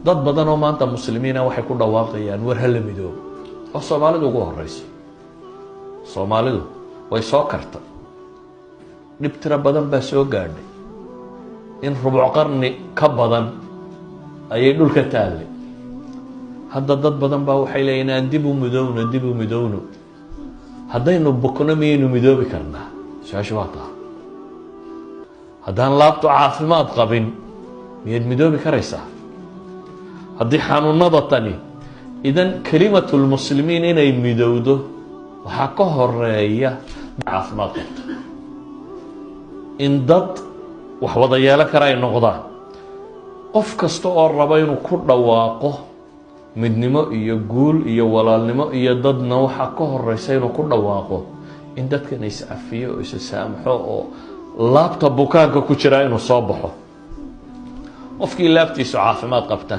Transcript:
dad badan oo maanta muslimiina waxay ku dhawaaqayaan war hal midoob oo Soomaalidu ugu horeyso Soomaalidu way soo kartay dib tira badan baa soo gaadhay in rubuc qarni ka badan ayay dhulka taallay hadda dad badan baa waxay leeyihiin dib u midowno haddaynu bukno miyaynu midoobi karnaa su'aashu waa taa haddaan laabto caafimaad qabin miyaad midoobi karaysaa haddii xanuunada tani idan kalimatul muslimiin inay midowdo waxaa ka horeeya caafimaad qabto in dad wax wada yeelan kara ay noqdaan qof kasta oo raba inuu ku dhawaaqo midnimo iyo guul iyo walaalnimo iyo dadna waxaa ka horeysa inuu ku dhawaaqo in dadkan is afiyo oo is saamaxo oo laabta bukaanka ku jira inuu soo baxo qofkii laabtiisu caafimaad qabta